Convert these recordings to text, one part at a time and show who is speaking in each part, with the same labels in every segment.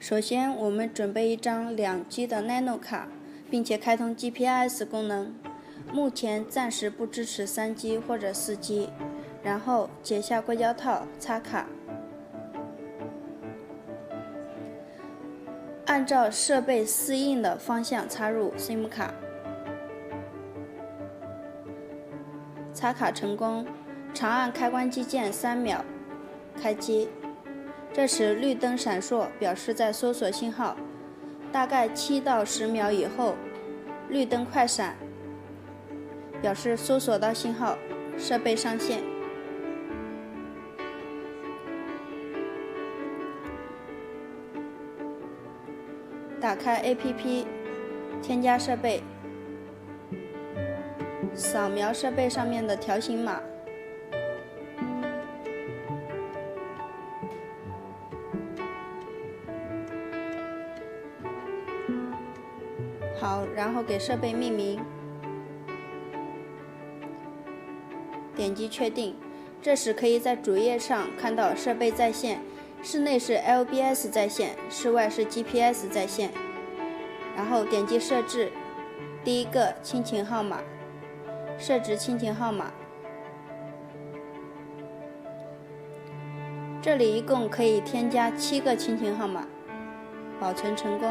Speaker 1: 首先，我们准备一张2G 的 Nano 卡，并且开通 GPS 功能。目前暂时不支持3G 或者4G。然后解下硅胶套，插卡。按照设备私印的方向插入 SIM 卡。插卡成功，长按开关机键3秒，开机。这时绿灯闪烁，表示在搜索信号。大概7到10秒以后，绿灯快闪，表示搜索到信号，设备上线。打开 APP， 添加设备，扫描设备上面的条形码。好，然后给设备命名，点击确定。这时可以在主页上看到设备在线，室内是 LBS 在线，室外是 GPS 在线。然后点击设置，第一个亲情号码，设置亲情号码。这里一共可以添加7个亲情号码，保存成功。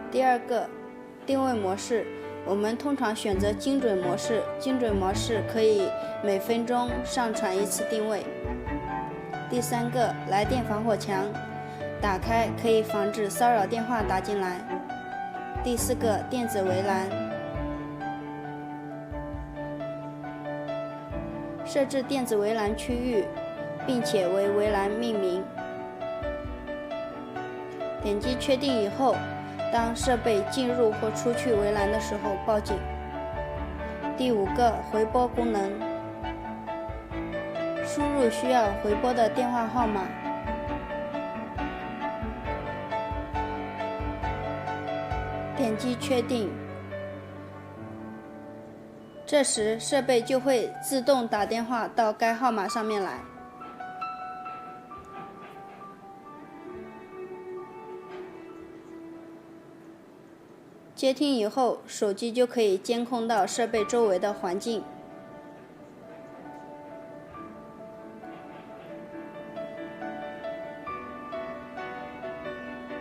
Speaker 1: 第二个定位模式，我们通常选择精准模式，精准模式可以每分钟上传1次定位。第三个来电防火墙，打开可以防止骚扰电话打进来。第四个电子围栏，设置电子围栏区域，并且为围栏命名。点击确定以后，当设备进入或出去围栏的时候报警。第5个回拨功能，输入需要回拨的电话号码，点击确定。这时设备就会自动打电话到该号码上面来。接听以后，手机就可以监控到设备周围的环境。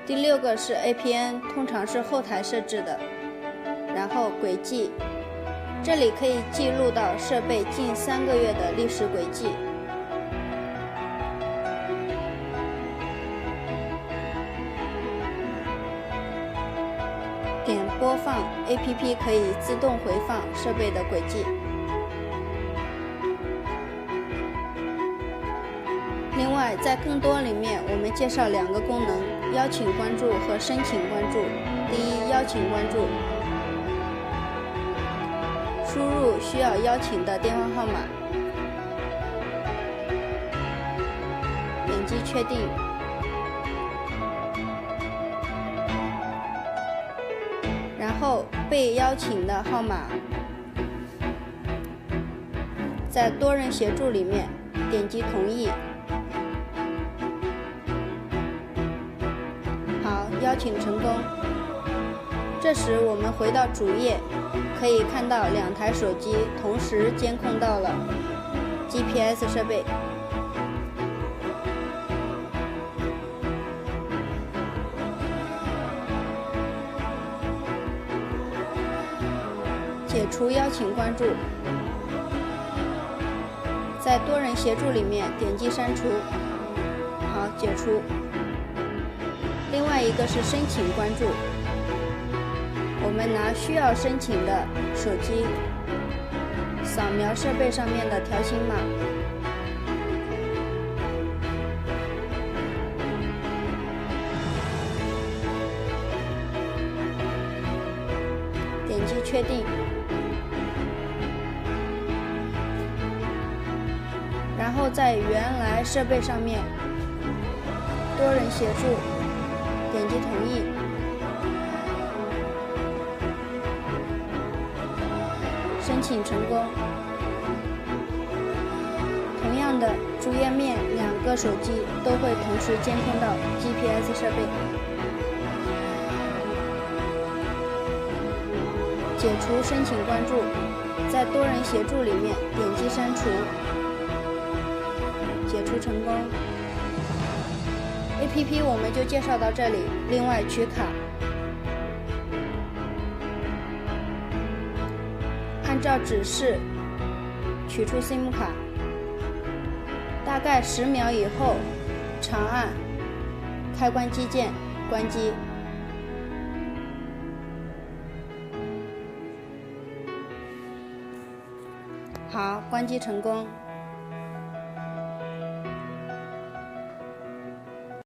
Speaker 1: 第6个是 APN， 通常是后台设置的。然后轨迹，这里可以记录到设备近3个月的历史轨迹。点播放 APP 可以自动回放设备的轨迹。另外，在更多里面，我们介绍2个功能：邀请关注和申请关注。第一，邀请关注，输入需要邀请的电话号码，点击确定。然后被邀请的号码，在多人协助里面点击同意。好，邀请成功。这时我们回到主页，可以看到2台手机同时监控到了 GPS 设备。解除邀请关注，在多人协助里面点击删除。好，解除。另外一个是申请关注，我们拿需要申请的手机扫描设备上面的条形码，点击确定。然后在原来设备上面多人协助，点击同意。申请成功。同样用的主页面2个手机都会同时监控到 GPS 设备。解除申请关注，在多人协助里面点击删除，解除成功。APP 我们就介绍到这里，另外取卡，按照指示取出 SIM 卡，大概10秒以后长按开关机键关机。好，关机成功。